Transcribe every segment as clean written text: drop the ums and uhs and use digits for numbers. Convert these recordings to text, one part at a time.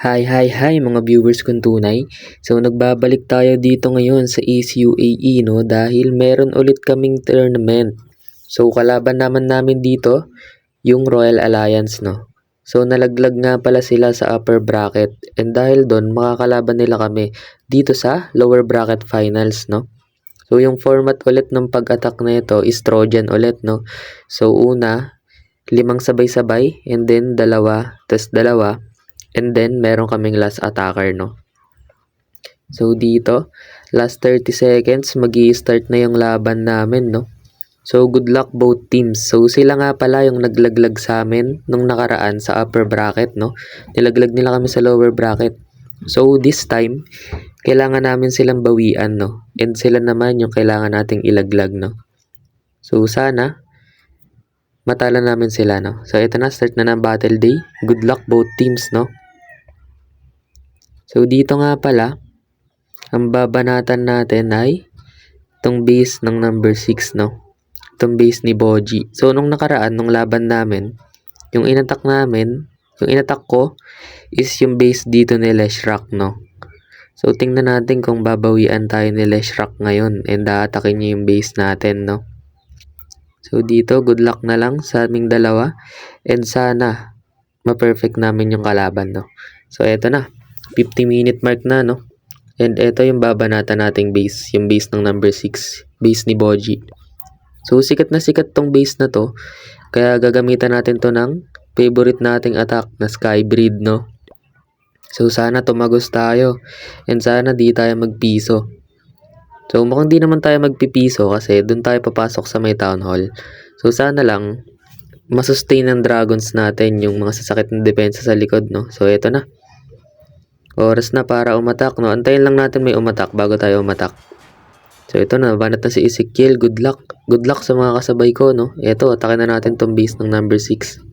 Hi mga viewers kong tunay. So nagbabalik tayo dito ngayon sa East UAE no dahil meron ulit kaming tournament. So kalaban namin dito yung Royal Alliance no. So nalaglag nga pala sila sa upper bracket and dahil doon makakalaban nila kami dito sa lower bracket finals no. So yung format ulit ng pag-attack na ito is Trojan ulit no. So una, 5 sabay-sabay and then dalawa, tas dalawa. And then, meron kaming last attacker, no? So, dito, last 30 seconds, magi-start na yung laban namin, no? So, good luck both teams. So, sila nga pala yung naglaglag sa amin nung nakaraan sa upper bracket, no? Nilaglag nila kami sa lower bracket. So, this time, kailangan namin silang bawian, no? And sila naman yung kailangan nating ilaglag, no? So, sana, matala namin sila, no? So, ito na, start na ng battle day. Good luck both teams, no? So, dito nga pala, ang babanatan natin ay itong base ng number 6, no? Itong base ni Boji. So, nung nakaraan, nung laban namin, yung inattack ko is yung base dito ni Leshrac, no? So, tingnan natin kung babawian tayo ni Leshrac ngayon and aatakin niya yung base natin, no? So, dito, good luck na lang sa aming dalawa and sana ma-perfect namin yung kalaban, no? So, eto na. 50-minute mark na, no? And ito yung babanatan nating base. Yung base ng number 6. Base ni Boji. So, sikat na sikat tong base na to. Kaya gagamitan natin to ng favorite nating attack na Skybreed, no? So, sana tumagos tayo. And sana di tayo magpiso. So, mukhang di naman tayo magpipiso kasi dun tayo papasok sa may town hall. So, sana lang masustain ng dragons natin yung mga sasakit na depensa sa likod, no? So, ito na. Oras na para umatak, no? Antayin lang natin may umatak bago tayo umatak. So, ito na. Banat na si Ezekiel. Good luck. Good luck sa mga kasabay ko, no? Ito, atakin na natin tong base ng number 6.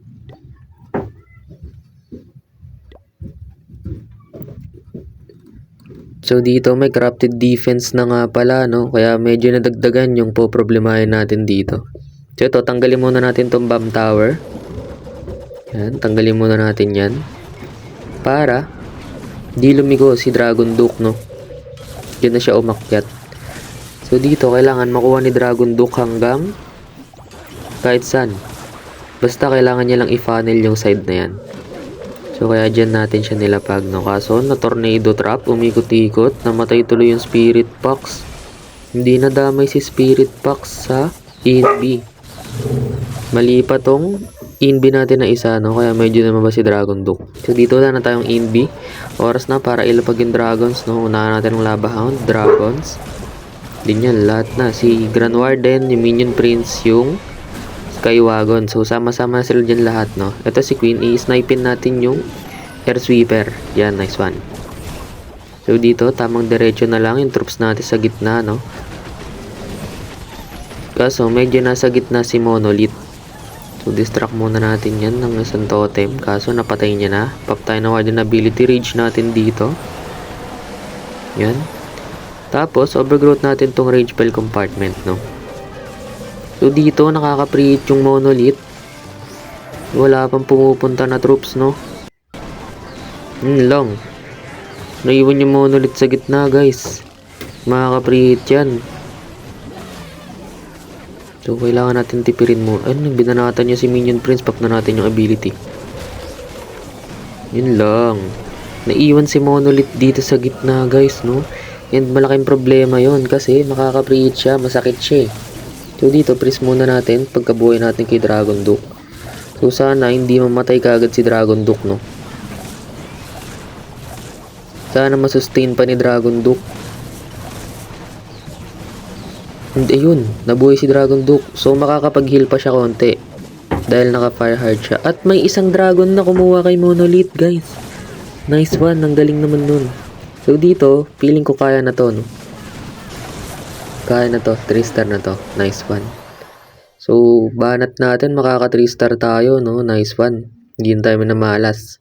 So, dito may corrupted defense na nga pala, no? Kaya medyo nadagdagan yung po-problemahin natin dito. So, ito, tanggalin muna natin tong bomb tower. Yan, tanggalin muna natin yan. Para di lumigo si Dragon Duke, no? Diyan na siya umakyat. So, dito, kailangan makuha ni Dragon Duke hanggang kahit saan. Basta kailangan niya lang i-funnel yung side na yan. So, kaya dyan natin siya nilapag, no? Kaso, na tornado trap, umikot-ikot, namatay tuloy yung Spirit Fox. Hindi nadamay si Spirit Fox sa Inbi. Mali pa tong Inbi natin na isa, no? Kaya medyo naman ba si Dragon Duke. So, dito na tayong Inbi. Oras na para ilapag yung Dragons, no? Unahan natin ng Lava Hound, Dragons. Din yan, lahat na. Si Grand Warden, yung Minion Prince, yung Skywagon. So, sama-sama sila dyan lahat, no? Ito si Queen, i-snipein natin yung Air Sweeper. Yan, nice one. So, dito, tamang diretso na lang yung troops natin sa gitna, no? Kaso, medyo nasa gitna si Monolith. So, distract muna natin yan ng isang totem. Kaso, napatay niya na. Pop tayo na Warden ability. Rage natin dito. Yan. Tapos, overgrowth natin tong Rage Spell compartment, no? So, dito, nakaka-prehit yung Monolith. Wala pang pumupunta na troops, no? Long. Naiwan yung Monolith sa gitna, guys. Makaka-prehit yan. So, kailangan natin tipirin mo. Ayun, binanatan niya si Minion Prince. Pop na natin yung ability. Yun lang. Naiwan si Monolith dito sa gitna, guys, no? And malaking problema yon kasi makaka-prehit siya. Masakit siya, eh. So, dito, freeze muna natin pagkabuhay natin kay Dragon Duke. So, sana hindi mamatay kaagad si Dragon Duke, no? Sana masustain pa ni Dragon Duke. And ayun, nabuhay si Dragon Duke. So, makakapag-heal pa siya konti. Dahil naka-fire hard siya. At may isang dragon na kumuha kay Monolith, guys. Nice one. Ang galing naman nun. So, dito, feeling ko kaya na to, no? Kaya na to. 3 star na to. Nice one. So, banat natin. Makaka 3 star tayo, no? Nice one. Hindi tayo minamalas.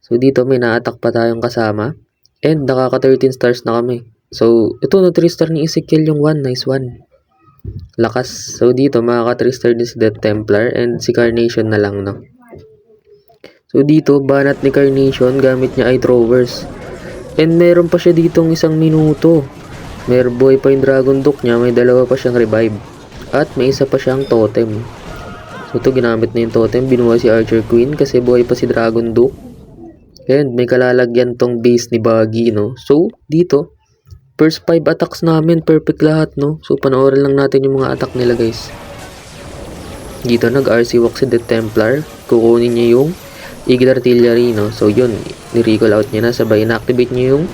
So, dito may na-attack pa tayong kasama. And nakaka 13 stars na kami. So, ito no, 3 star ni Ezekiel yung 1. Nice one. Lakas. So, dito, makaka 3 star din si Death Templar and si Carnation na lang, no? So dito, banat ni Carnation, gamit niya ay throwers. And meron pa siya ditong isang minuto. Merboy pa yung Dragon Duke niya, may dalawa pa siyang revive. At may isa pa siyang totem. So ito, ginamit na yung totem, binuhay si Archer Queen kasi buhay pa si Dragon Duke. And may kalalagyan tong base ni Buggy, no? So dito, first 5 attacks namin, perfect lahat, no? So panoorin lang natin yung mga attack nila, guys. Dito nag-RC walk si Death Templar, kukunin niya yung Eagle Artillery, no? So yun, ni-recall out niya na, sabay na-activate niya yung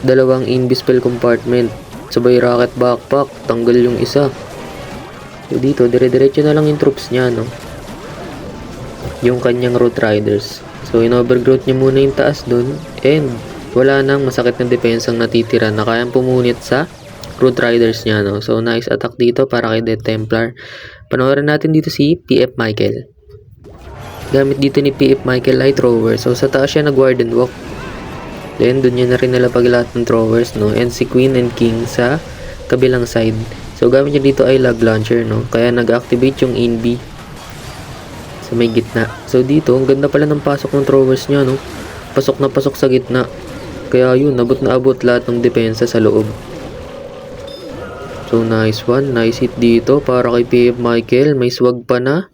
dalawang Invispell compartment, sabay rocket backpack, tanggal yung isa. So dito, dire-diretso na lang yung troops niya, no? Yung kanyang Root Riders. So in-overgrowth niya muna yung taas dun, and wala nang masakit na depensang natitira na kayang pumunit sa Root Riders niya, no? So nice attack dito para kay Death Templar. Panoorin natin dito si PF Michael. Gamit dito ni PF Michael ay thrower. So sa taas siya nag-Warden Walk. Then dun niya na rin nalapag lahat ng throwers, no? And si Queen and King sa kabilang side. So gamit niya dito ay Log Launcher, no? Kaya nag-activate yung Invi sa may gitna. So dito, ang ganda pala ng pasok ng throwers niya, no? Pasok na pasok sa gitna. Kaya yun, abot na abot lahat ng depensa sa loob. So nice one, nice hit dito para kay PF Michael. May swag pa na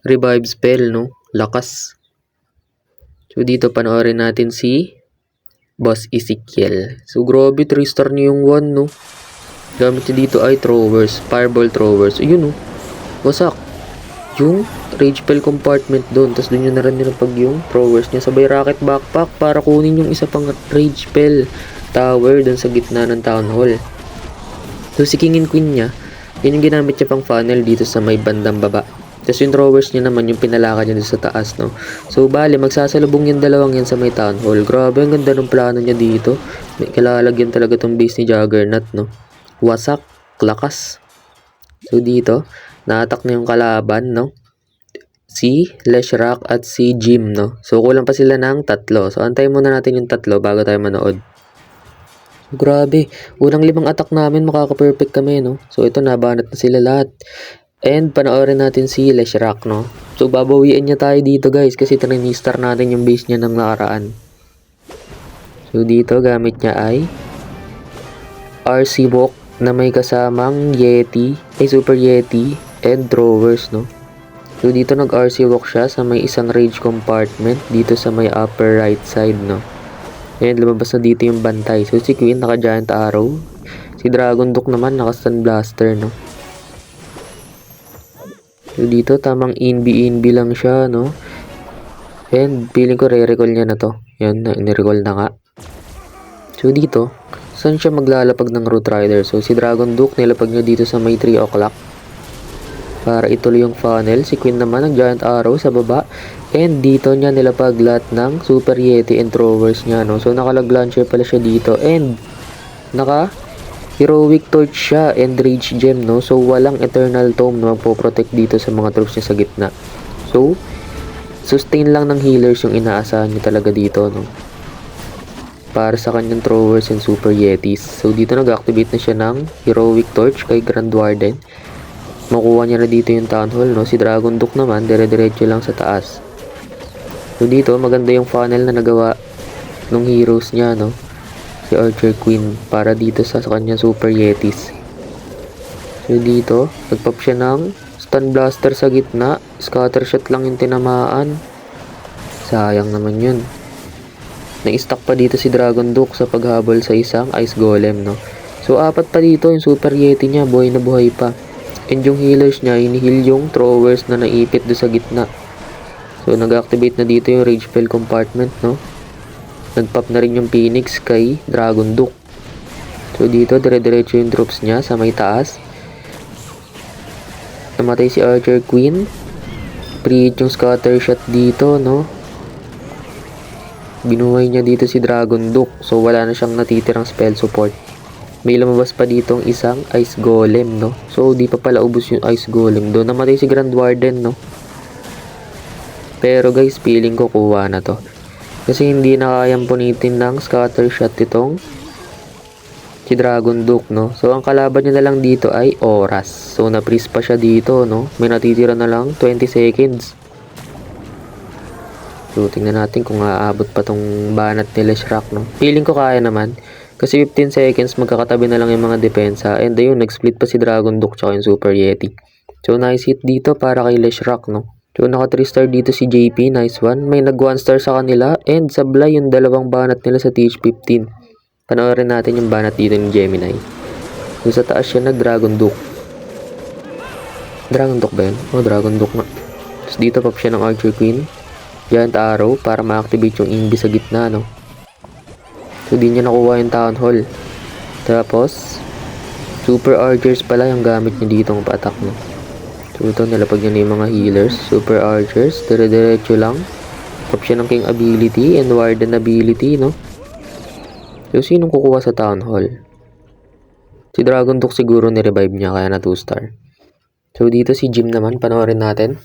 revive spell, no? Lakas. So dito panoorin natin si Boss Ezekiel. So grabe, 3-star niya yung 1, no? Gamit niya dito ay throwers, fireball throwers. Ayun, no? Wasak yung rage spell compartment doon. Tapos doon yun na rin nilapag yung throwers niya. Sabay rocket backpack para kunin yung isa pang rage spell tower doon sa gitna ng town hall. So si King and Queen niya, yun yung ginamit niya pang funnel dito sa may bandang baba. Tapos yung throwers niya naman yung pinalakad niya dito sa taas, no? So bali, magsasalubong yung dalawang yan sa may town hall. Grabe, ang ganda ng plano niya dito. May kalalagyan talaga tong base ni Juggernaut, no? Wasak, lakas. So dito, na-attack na yung kalaban, no? Si Leshrac at si Jim, no? So kulang pa sila ng 3. So antayin muna natin yung 3 bago tayo manood. So, grabe, unang 5 attack namin makaka-perfect kami, no? So ito, nabanat na sila lahat. And panoorin natin si Leshrac, no? So babawiin niya tayo dito, guys, kasi trinistar natin yung base niya ng nakaraan. So dito gamit niya ay RC Walk na may kasamang Yeti, ay Super Yeti and throwers, no? So dito nag-RC Walk siya sa may isang rage compartment dito sa may upper right side, no? And lumabas na dito yung bantay. So si Queen naka-Giant Arrow, si Dragon Duke naman naka-Stun Blaster, no? So dito tamang inbi lang siya, no? And feeling ko re-recall niya na to. Yan, ni-recall na nga. So dito, saan siya maglalapag ng Root Rider? So si Dragon Duke nilapag niya dito sa may 3 o'clock para ituloy yung funnel. Si Queen naman ang Giant Arrow sa baba. And dito niya nilapag lahat ng Super Yeti and throwers niya, no? So naka-Log Launcher pala siya dito. And Heroic Torch siya and Rage Gem, no? So walang Eternal Tome na magpo-protect dito sa mga troops niya sa gitna. So sustain lang ng healers yung inaasahan niya talaga dito, no? Para sa kanyang throwers and Super Yetis. So dito nag-activate na siya ng Heroic Torch kay Grand Warden. Makuha niya na dito yung Town Hall, no? Si Dragon Duke naman dire-diretso lang sa taas. So dito maganda yung funnel na nagawa ng heroes niya, no? Si Archer Queen para dito sa kanyang Super Yetis. So dito, nagpop siya ng Stun Blaster sa gitna. Scatter Shot lang yung tinamaan. Sayang naman yun. Na-stack pa dito si Dragon Duke sa paghabol sa isang Ice Golem, no? So 4 pa dito yung Super Yeti niya, buhay na buhay pa. And yung healers niya, inihil yung throwers na naipit do sa gitna. So nag-activate na dito yung Rage Spell compartment, no? Nagpop na rin yung Phoenix kay Dragon Duke. So dito, dire-diretso yung troops niya sa may taas. Namatay si Archer Queen. Pre-hit yung Scatter Shot dito, no? Binuhay niya dito si Dragon Duke. So wala na siyang natitirang spell support. May lumabas pa ditong isang Ice Golem, no? So di pa pala ubos yung Ice Golem. Doon namatay si Grand Warden, no? Pero guys, feeling ko kuha na to. Kasi hindi na kayang punitin ng Scatter Shot itong si Dragon Duke, no? So ang kalaban niya na lang dito ay oras. So na-freeze pa siya dito, no? May natitira na lang 20 seconds. So, tingnan natin kung aabot pa tong banat nila Shrek, no? Feeling ko kaya naman. Kasi 15 seconds, magkakatabi na lang yung mga depensa. And ayun, nag-split pa si Dragon Duke tsaka yung Super Yeti. So, nice hit dito para kay Leshrac, no? So, naka 3 star dito si JP. Nice one. May nag 1 star sa kanila. And sablay yung dalawang banat nila sa TH15. Panoorin natin yung banat dito ni Gemini. So, sa taas siya nag-Dragon Duke. Dragon Duke ba yun? Oh, Dragon Duke nga. Tapos dito pop siya ng Archer Queen. Giant Arrow para ma-activate yung Invi sa gitna, no? So, di niya nakuha yung Town Hall. Tapos, Super Archers pala yung gamit niya dito ng pa-attack, no? So, ito, nilapag niya na yung mga healers. Super Archers, dire-diretso lang. Pop siya ng King ability and Warden ability, no? So, sinong kukuha sa Town Hall? Si Dragon Duke siguro ni-revive niya, kaya na 2 star. So, dito si Jim naman, panoorin natin.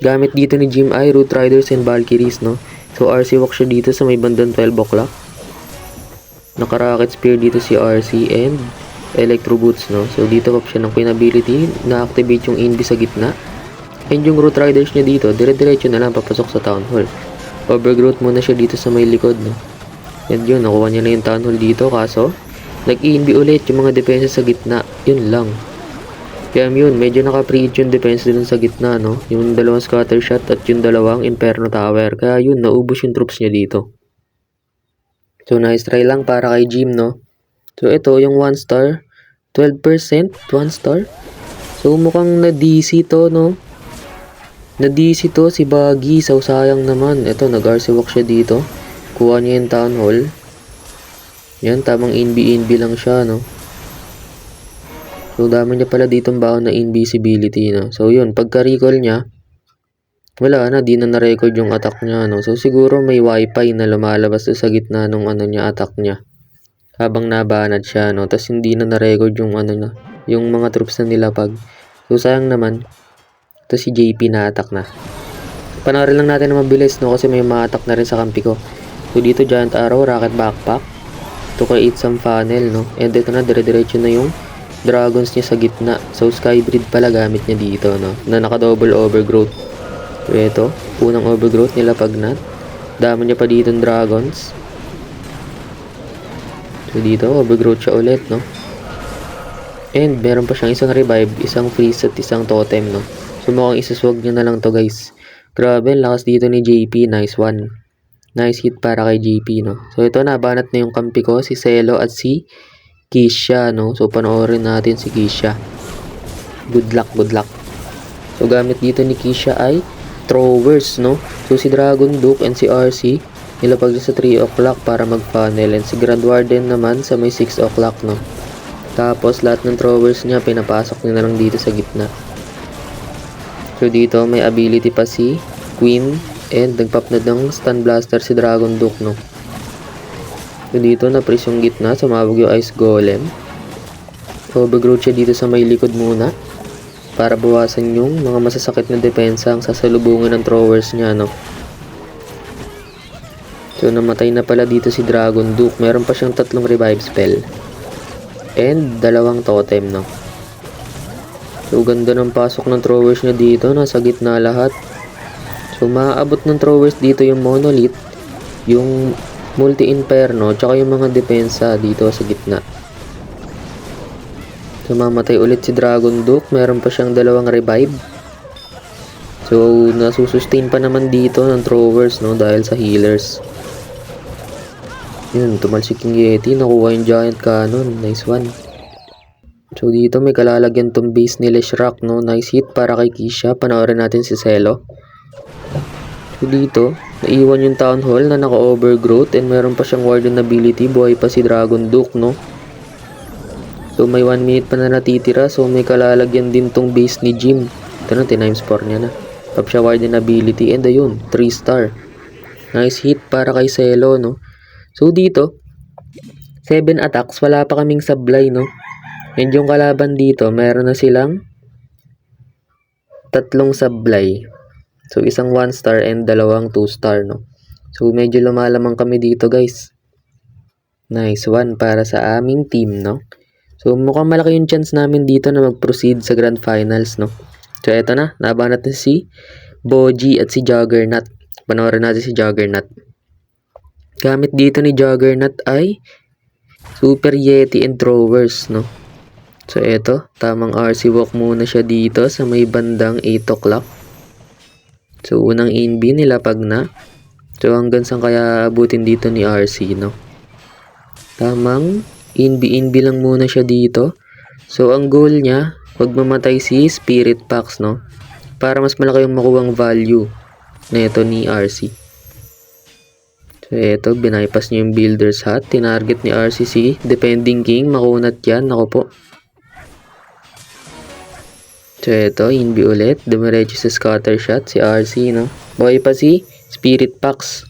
Gamit dito ni Jim ay Root Riders and Valkyries, no? So, RC walk siya dito sa may bandang 12 o'clock. Naka-Rocket Spear dito si RC and Electro Boots, no? So, dito pop siya ng Queen ability, na-activate yung Invi sa gitna. And yung Root Riders niya dito, dire-diretso na lang papasok sa Town Hall. Overgrowth muna siya dito sa may likod, no? And yun, nakuha niya na yung Town Hall dito, kaso nag-Invi ulit yung mga depensa sa gitna. Yun lang. Kaya yun, medyo naka-preach yung defense dun sa gitna, no? Yung dalawang scatter shot at yung dalawang Inferno Tower. Kaya yun, naubos yung troops niya dito. So, nice try lang para kay Jim, no? So, ito, yung 1 star. 12%, 1 star. So, mukhang na-DC to, no? Na-DC to, si Baggy. So, sayang naman. Ito, nag-RC walk siya dito. Kuha niya yung Town Hall. Yan, tamang NB lang siya, no? So, dami niya pala ditong baon na invisibility, no? So, yun. Pagka-recall niya, wala na. Di na na-record yung attack niya, no? So, siguro may wifi na lumalabas sa gitna nung attack niya. Habang nabanat siya, no? Tapos, hindi na na-record yung yung mga troops na nilapag. So, sayang naman. Tapos, si JP na-attack na. Panoorin lang natin na mabilis, no? Kasi may ma-attack na rin sa kampi ko. So, dito, Giant Arrow, Rocket Backpack. To create some funnel, no? And ito na, dire-diretso na yung dragons niya sa gitna. So, Skybreed pala gamit niya dito, no? Na naka-double overgrowth. So, ito. Unang overgrowth nila pagnat. Dami niya pa dito ng dragons. So, dito, overgrowth siya ulit, no? And, meron pa siyang isang revive, isang freeze at isang totem, no? So, mukhang isaswag niya na lang to, guys. Grabe, lakas dito ni JP. Nice one. Nice hit para kay JP, no? So, ito na. Banat na yung kampi ko. Si Celo at si Kisha, no? So, panoorin natin si Kisha. Good luck, good luck. So, gamit dito ni Kisha ay throwers, no? So, si Dragon Duke and si RC, nilapag sa 3 o'clock para mag-funnel. And si Grand Warden naman sa may 6 o'clock, no? Tapos, lahat ng throwers niya, pinapasok niya na lang dito sa gitna. So, dito, may ability pa si Queen. And, nagpop na ng Stun Blaster si Dragon Duke, no? So, dito, na-press yung gitna. Sumabog yung Ice Golem. Overgrowth siya dito sa may likod muna. Para bawasan yung mga masasakit na depensa ang sasalubungan ng throwers niya, no? So, namatay na pala dito si Dragon Duke. Meron pa siyang 3 revive spell. And, 2 totem, no? So, ganda ng pasok ng throwers niya dito. Nasa gitna lahat. So, maaabot ng throwers dito yung Monolith. Yung Multi-Inferno, tsaka yung mga depensa dito sa gitna. So, mamatay ulit si Dragon Duke. Meron pa siyang 2 revive. So, nasusustain pa naman dito ng throwers, no? Dahil sa healers. Yun, tumalsik yung Yeti. Nakuha yung Giant Cannon. Nice one. So, dito may kalalagyan tong base ni Leshrac, no? Nice hit para kay Kisha. Panoorin natin si Celo. So, dito, naiwan yung Town Hall na naka-overgrowth and meron pa siyang Warden ability. Buhay pa si Dragon Duke, no? So, may 1 minute pa na natitira. So, may kalalagyan din tong base ni Jim. Ito na, times 4 niya na. Top siya Warden ability and ayun, 3 star. Nice hit para kay Celo, no? So, dito, 7 attacks. Wala pa kaming sablay, no? And yung kalaban dito, meron na silang 3 sablay. So, isang 1 star and 2 star, no? So, medyo lumalamang kami dito, guys. Nice one para sa aming team, no? So, mukhang malaki yung chance namin dito na mag-proceed sa Grand Finals, no? So, eto na. Nabanat na si Boji at si Juggernaut. Panoorin natin si Juggernaut. Gamit dito ni Juggernaut ay Super Yeti and Throwers, no? So, eto. Tamang RC walk muna siya dito sa may bandang 8 o'clock. So, unang inbi nilapag na. So, hanggang saan kaya abutin dito ni RC, no? Tamang inbi lang muna siya dito. So, ang goal niya, wag mamatay si Spirit Packs, no? Para mas malaki yung makuwang value na ito ni RC. So, eto, binaypass niya yung Builder's Hut. Tinarget ni RCC. Defending King. Makunat yan. Ako po. So, eto, inbi ulit. Dumiretso sa scatter shot si RC, no? Buhay pa si Spirit Packs.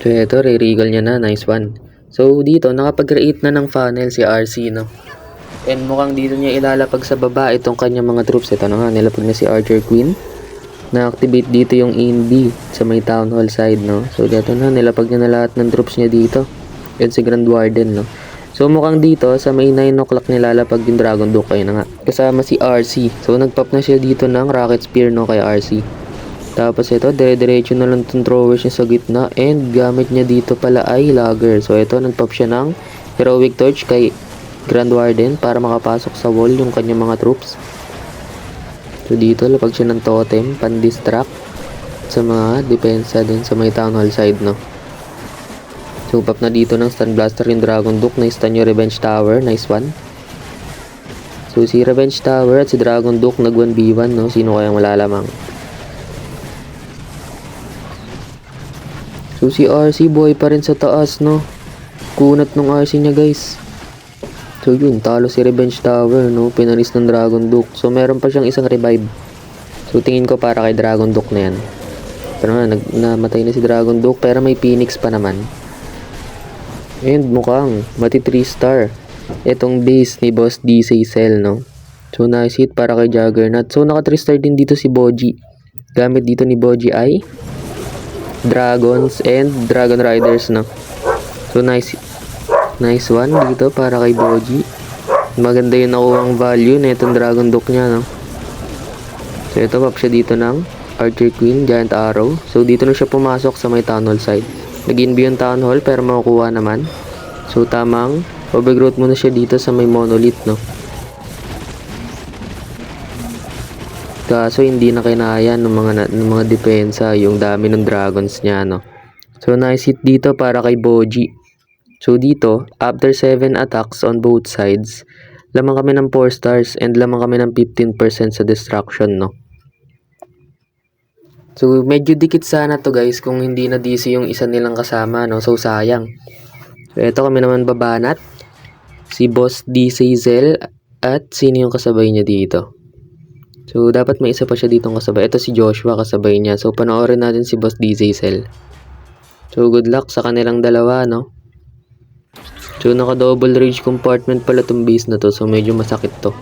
So, eto, re-regal niya na. Nice one. So, dito, nakapag-create na ng funnel si RC, no? And mukhang dito niya ilalapag sa baba itong kanyang mga troops. Ito na nga, nilapag na si Archer Queen. Na-activate dito yung ENB sa may Town Hall side, no? So, dito na, nilapag niya na lahat ng troops niya dito. Yan si Grand Warden, no? So, mukhang dito, sa may 9 o'clock nilalapag yung Dragon Duke, kayo na nga. Kasama si RC. So, nagpop na siya dito ng Rocket Spear, no, kay RC. Tapos ito, dire-diretso na lang itong throwers niya sa gitna. And gamit niya dito pala ay Lagger. So, ito, nagpop siya ng Heroic Torch kay Grand Warden para makapasok sa wall yung kanyang mga troops. So dito lapag siya ng totem pan-distract sa mga depensa din sa may Town Hall side, no. So pop na dito ng Stun Blaster yung Dragon Duke. Na stun yung Revenge Tower. Nice one. So si Revenge Tower at si Dragon Duke nag 1v1, no. Sino kayang malalamang? So si RC boy pa rin sa taas, no. Kunat ng RC niya, guys. So yun, talo si Revenge Tower, no? Pinalis ng Dragon Duke. So meron pa siyang isang revive. So tingin ko para kay Dragon Duke na yan. Pero nga, namatay na si Dragon Duke. Pero may Phoenix pa naman. And mukhang mati 3 star itong base ni Boss DC Cell, no? So nice hit para kay Juggernaut. So naka 3 star din dito si Boji. Gamit dito ni Boji ay Dragons and Dragon Riders, no? So nice one dito para kay Boji. Maganda yung nakuhang value na itong Dragon Duke niya, no? So ito, pop siya dito ng Archer Queen, Giant Arrow. So dito na siya pumasok sa may Town Hall side. Nag-inbi yung Town Hall pero makukuha naman. So tamang overgrowth muna siya dito sa may Monolith, no? Kaso hindi na kinaya ng mga depensa yung dami ng dragons niya, no? So nice hit dito para kay Boji. So dito, after 7 attacks on both sides, lamang kami ng 4 stars and lamang kami ng 15% sa destruction, no? So medyo dikit sana to, guys, kung hindi na DC yung isa nilang kasama, no? So sayang. So eto kami naman babanat. Si Boss DC Zell at sino yung kasabay niya dito? So dapat may isa pa siya ditong kasabay. Ito si Joshua kasabay niya. So panoorin natin si Boss DC Zell. So good luck sa kanilang dalawa, no? So, naka-double rage compartment pala itong base na to. So, medyo masakit to.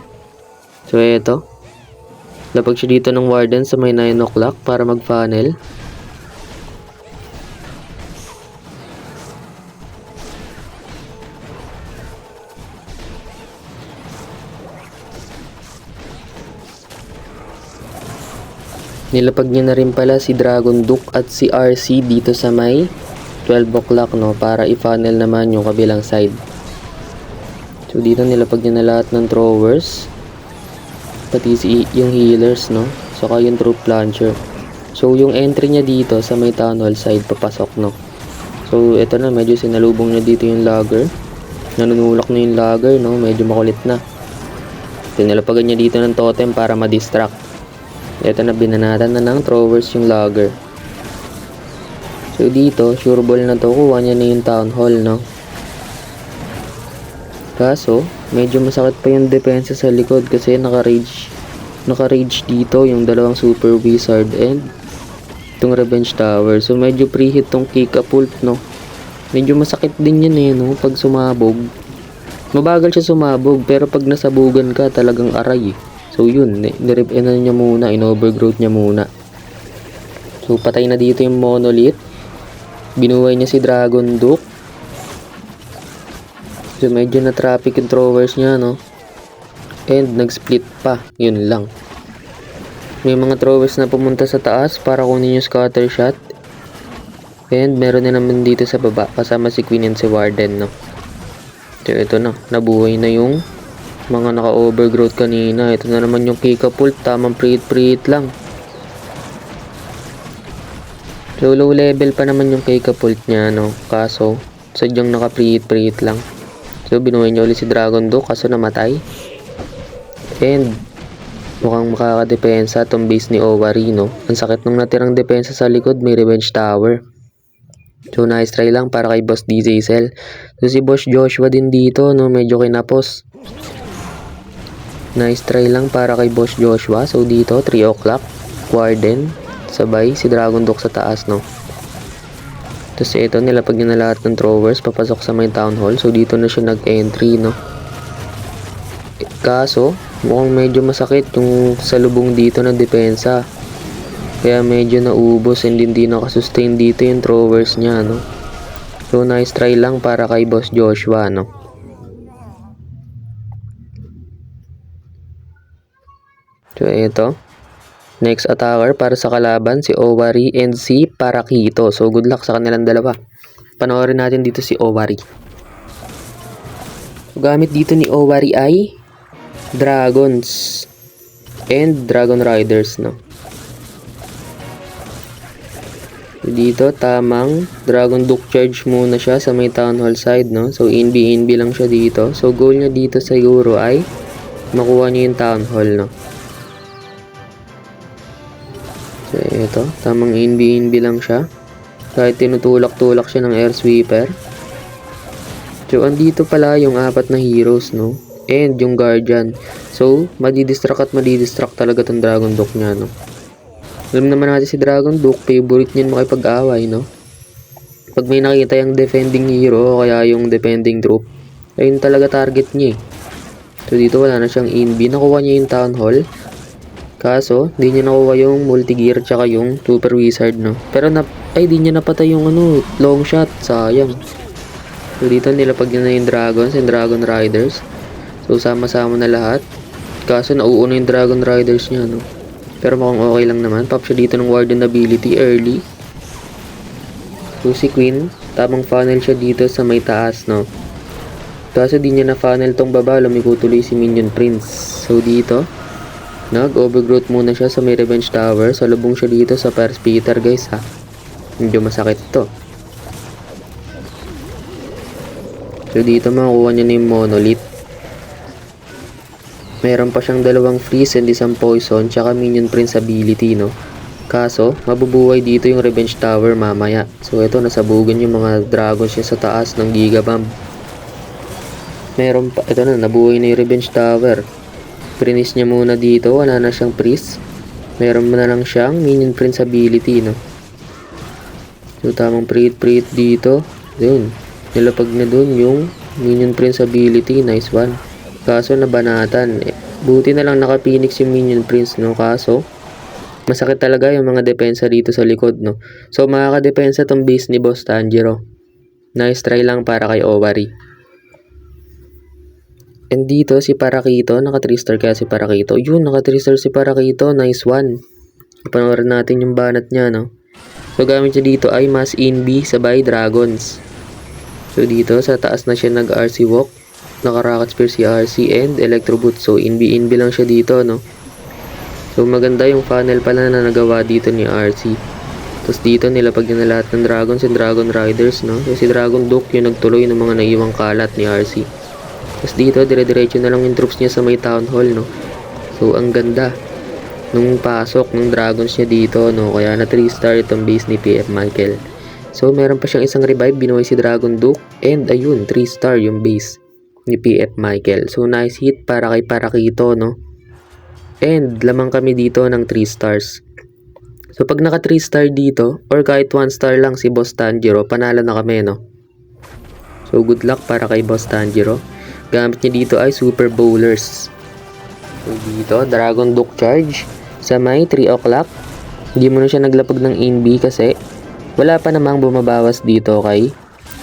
So, eto. Lapag siya dito ng Warden sa may 9 o'clock para mag-funnel. Nilapag niya na rin pala si Dragon Duke at si RC dito sa may 12 o'clock, no, para i-funnel naman yung kabilang side. So dito nilapag niya na lahat ng throwers, pati yung healers, no, saka yung troop launcher. So yung entry niya dito sa may Town Hall side papasok, no. So ito na, medyo sinalubong niya dito yung lagger. Nanunulak na yung lagger, no, medyo makulit na. Nilapagan niya dito ng totem para ma-distract. Ito na, binanatan na ng throwers yung lagger. So dito, sure ball na to, kuha niya na yung Town Hall, no? Kaso, medyo masakit pa yung depensa sa likod kasi naka-rage dito yung dalawang Super Wizard and itong Revenge Tower. So medyo pre-hit tong Kickapult, no? Medyo masakit din yan, eh, no? Pag sumabog. Mabagal siya sumabog, pero pag nasabugan ka, talagang aray, eh. So yun, nirip-enan niya muna, in-overgrowth niya muna. So patay na dito yung Monolith. Binuhay niya si Dragon Duke. So medyo na traffic yung throwers niya, no? And nag-split pa, yun lang. May mga throwers na pumunta sa taas para kunin yung scatter shot. And meron na naman dito sa baba kasama si Queen and si Warden, no. So ito na, nabuhay na yung mga naka-overgrowth kanina. Ito na naman yung Kikapult, tamang preet lang. So low level pa naman yung Kikapult niya, no. Kaso sadyang naka-preet lang. So binuhay niya ulit si Dragon Duke kaso namatay. And mukhang makakadepensa tong base ni Owari, no. Ang sakit nung natirang depensa sa likod, may revenge tower. So nice try lang para kay Boss Diesel. So si Boss Joshua din dito, no, medyo kinapos. Nice try lang para kay Boss Joshua. So dito 3 o'clock, Warden, sabay si Dragon Duke sa taas, no. Tapos ito, nilapag niya na lahat ng throwers papasok sa main town hall. So dito na siya nag-entry, no. Kaso mukhang medyo masakit yung salubong dito ng depensa. Kaya medyo naubos and hindi nakasustain dito yung throwers niya, no. So nice try lang para kay Boss Joshua, no. So ito, next attacker para sa kalaban si Owari and si Parakito. So good luck sa kanilang dalawa. Panoorin natin dito si Owari. So, gamit dito ni Owari ay Dragons and Dragon Riders, no. Dito tamang Dragon Duke charge muna siya sa may town hall side, no. So inb lang siya dito. So goal niya dito siguro ay makuha niya yung town hall, no. So ito, tamang inb lang siya. Kahit tinutulak-tulak siya ng air sweeper. So andito pala yung 4 na heroes, no. And yung Guardian. So, madidistract talaga tong Dragon Duke niya, no. Alam naman natin si Dragon Duke, favorite niyan makipag-away, no. Pag may nakita yung defending hero o kaya yung defending troop, ayun talaga target niya, eh. So, dito wala na siyang inbi. Nakuha niya yung Town Hall. Kaso, di niya nakuha yung multi-gear tsaka yung Super Wizard, no. Pero, di niya napatay yung long shot. Sayang. So, dito nilapag niya na yung Dragons and Dragon Riders. So, sama-sama na lahat. Kaso, nauuna yung Dragon Riders niya, no. Pero mukhang okay lang naman. Pop siya dito ng Warden ability early. So, si Queen, tamang funnel siya dito sa may taas, no. Kaso, di niya na-funnel tong baba. Lumiko tuloy si Minion Prince. So, dito, nag-overgrowth muna siya sa may Revenge Tower. Salubong siya dito sa Fire Spitter, guys, ha. Medyo masakit to. So, dito makukuha niya na yung Monolith. Meron pa siyang 2 freeze and 1 poison tsaka Minion Prince ability, no. Kaso, mabubuhay dito yung Revenge Tower mamaya. So, ito, nasabugan yung mga dragons niya sa taas ng Giga Bomb. Meron pa, ito na, nabuhay na yung Revenge Tower. Prinis niya muna dito, wala na siyang freeze. Meron na lang siyang Minion Prince ability, no. So, tamang preet dito. Yun, nilapag na dun yung Minion Prince ability, nice one. Kaso nabanatan. Buti na lang naka-Phoenix yung Minion Prince, no. Kaso masakit talaga yung mga depensa dito sa likod, no. So makakadepensa tong base ni Boss Tanjiro. Nice try lang para kay Owari. And dito si Parakito, naka 3 star kaya si Parakito. Yun, naka 3 star si Parakito, nice one. Panoorin natin yung banat niya, no. So gamit niya dito ay Mass Inbi sabay Dragons. So dito sa taas na siya nag-RC walk. Naka-Rocket Spear si RC and Electro Boot. So inbi lang siya dito, no. So maganda yung funnel pala na nagawa dito ni RC. Tapos dito nilapag niya na lahat ng Dragons and Dragon Riders, no. So si Dragon Duke yung nagtuloy ng mga naiwang kalat ni RC. Tapos dito dire-diretso na lang yung troops niya sa may Town Hall, no. So ang ganda nung pasok ng Dragons niya dito, no. Kaya na 3 star itong base ni PF Michael. So meron pa siyang isang revive, binuhay si Dragon Duke. And ayun, 3 star yung base ni PF Michael. So nice hit para kay Parakito, no. And lamang kami dito ng 3 stars. So pag naka 3 star dito or kahit 1 star lang si Boss Tanjiro, panalo na kami, no. So good luck para kay Boss Tanjiro. Gamit niya dito ay Super Bowlers. So dito Dragon Duke charge sa may 3 o'clock. Hindi mo na siya naglapag ng inbi kasi wala pa namang bumabawas dito kay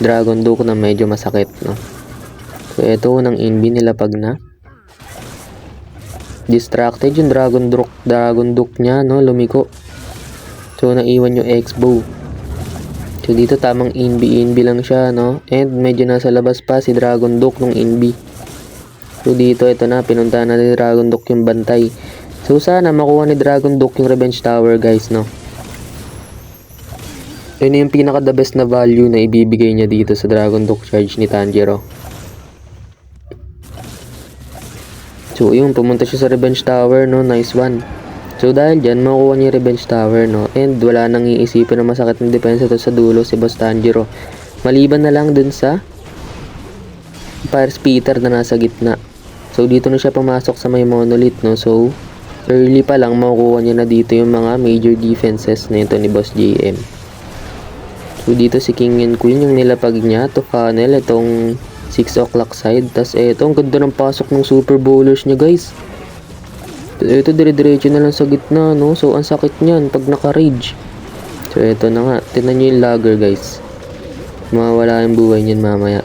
Dragon Duke na medyo masakit, no. So ito unang inbi nilapag na. Distracted yung Dragon Duke niya, no? Lumiko. So, naiwan yung X-Bow. So, dito tamang inbi lang siya, no? And medyo nasa labas pa si Dragon Duke nung inbi. So, dito, ito na. Pinuntahan na ni Dragon Duke yung bantay. So, sana makuha ni Dragon Duke yung Revenge Tower, guys, no? Yun yung pinaka the best na value na ibibigay niya dito sa Dragon Duke charge ni Tanjiro. So yun, pumunta siya sa Revenge Tower, no? Nice one. So dahil dyan, makukuha niya yung Revenge Tower, no? And wala nang iisipin na masakit na depensa to sa dulo si Boss Tanjiro. Maliban na lang dun sa Fire Spitter na nasa gitna. So dito na siya pumasok sa may Monolith, no? So early pa lang makukuha niya na dito yung mga major defenses na ito ni Boss JM. So dito si King and Queen yung nilapag niya to funnel itong 6 o'clock side. Tas eto, ang ganda ng pasok ng super bowlers niya, guys. Ito dire-diretso na lang sa gitna, no? So ang sakit niyan pag naka-rage. So eto na nga, tingnan niyo yung lagger, guys. Mawawala yung buhay niyan mamaya.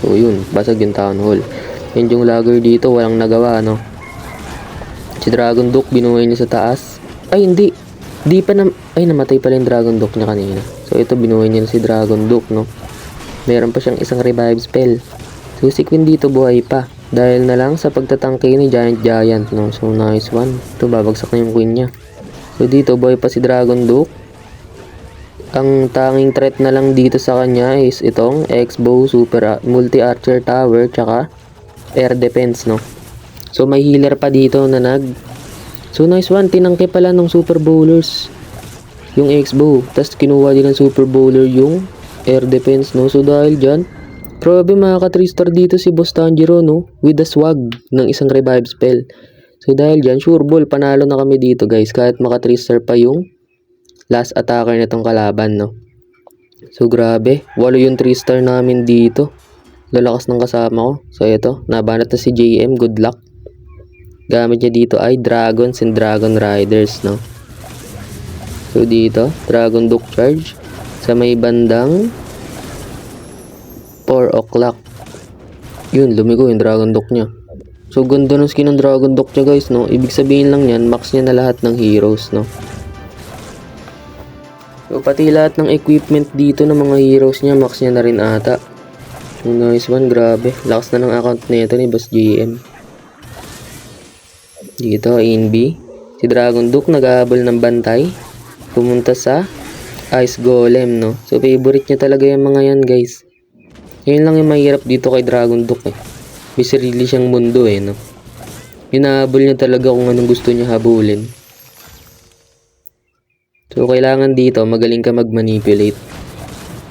So yun, basag yung Town Hall. And yung lagger dito walang nagawa, no? Si Dragon Duke binuhay niya sa taas. Ay hindi, di pa na, ay namatay pala yung Dragon Duke niya kanina. So ito binuhay niya si Dragon Duke, no? Meron pa siyang isang revive spell. So si Queen dito buhay pa dahil na lang sa pagtatangke ni Giant, no? So nice one. Ito babagsak na yung Queen niya. So dito buhay pa si Dragon Duke. Ang tanging threat na lang dito sa kanya is itong X-Bow, Super Multi-Archer Tower, tsaka Air Defense, no? So may healer pa dito na So nice one, tinangke pala ng Super Bowlers yung X-Bow. Tapos kinuha din ng Super Bowler yung Air Defense, no? So dahil dyan, grabe makaka 3 star dito si Boss Tanjiro, no? With the swag ng isang revive spell. So dahil dyan, sure ball, panalo na kami dito, guys. Kahit maka 3 star pa yung last attacker nitong kalaban, no? So grabe, 8 yung 3 star namin dito. Lalakas ng kasama ko. So ito, nabanat na si JM, good luck. Gamit niya dito ay Dragons and Dragon Riders, no? So dito, Dragon Duke charge sa may bandang 4 o'clock. Yun, lumiko yung Dragon Duke niya. So ganda ng skin ng Dragon Duke niya, guys, no? Ibig sabihin lang yan, max niya na lahat ng heroes, no? So pati lahat ng equipment dito ng mga heroes niya, max niya na rin ata. So nice one, grabe. Lakas na ng account nito ni Boss JM. Dito, INB. Si Dragon Duke naghahabol ng bantay. Pumunta sa Ice Golem, no? So favorite niya talaga yung mga yan, guys. Yun lang yung mahirap dito kay Dragon Duke, eh. May sarili siyang mundo, eh, no? Hinahabol niya talaga kung anong gusto niya habulin. So kailangan dito magaling ka mag-manipulate.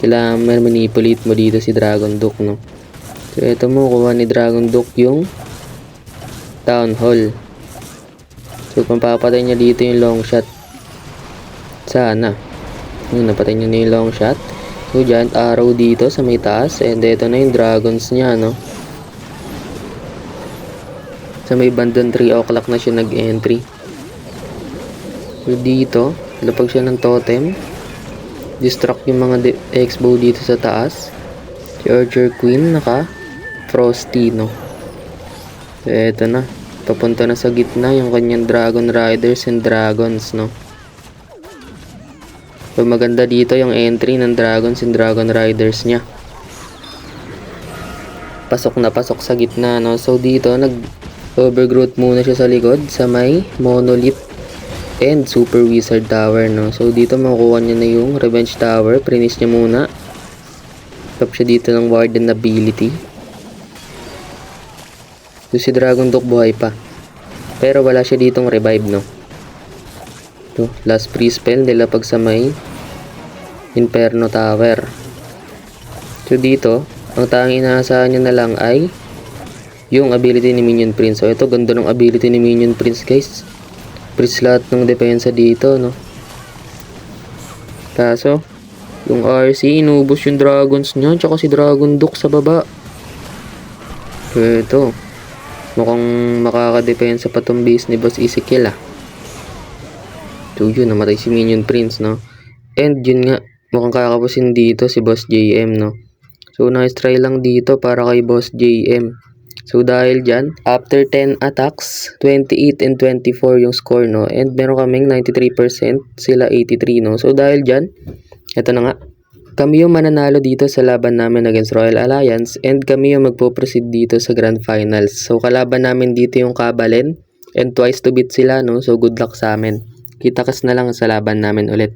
Kailangan manipulate mo dito si Dragon Duke, no? So ito mo, kuha ni Dragon Duke yung Town Hall. So pampapatay niya dito yung long shot. Sana. Yun, napatay niya na yung long shot. So giant arrow dito sa may taas. And ito na yung dragons niya, no? Sa may bandang 3 o'clock na siya nag-entry. So dito, lapag siya ng totem. Distract yung mga X-Bow dito sa taas. Si Archer Queen naka Frosty, no? So eto na. Papunta na sa gitna yung kanyang Dragon Riders and Dragons, no? So maganda dito yung entry ng Dragons and Dragon Riders niya. Pasok na pasok sa gitna, no? So dito nag-overgrowth muna siya sa likod sa may Monolith and Super Wizard Tower, no? So dito makukuha niya na yung Revenge Tower. Finish niya muna. Top siya dito ng Warden ability. So si Dragon Duke buhay pa. Pero wala siya ditong revive, no? Ito, last free spell nila pag sa may Inferno Tower. So dito, ang tanging inaasahan niya na lang ay yung ability ni Minion Prince. So ito, ganda ng ability ni Minion Prince, guys. Prince lahat ng depensa dito, no? Kaso, yung RC, inubos yung dragons niya, tsaka si Dragon Duke sa baba. So ito, mukhang makakadepensa pa tong base ni Boss Ezekiel, ah. So yun, namatay si Minion Prince, no? And yun nga, mukhang kakapusin dito si Boss JM, no? So nice try lang dito para kay Boss JM. So dahil dyan, after 10 attacks, 28 and 24 yung score, no? And meron kaming 93%, sila 83, no? So dahil dyan, ito na nga. Kami yung mananalo dito sa laban namin against Royal Alliance and kami yung magpo-proceed dito sa Grand Finals. So kalaban namin dito yung Kabalen and twice to beat sila, no? So good luck sa amin. Kita-kas na lang sa laban namin ulit.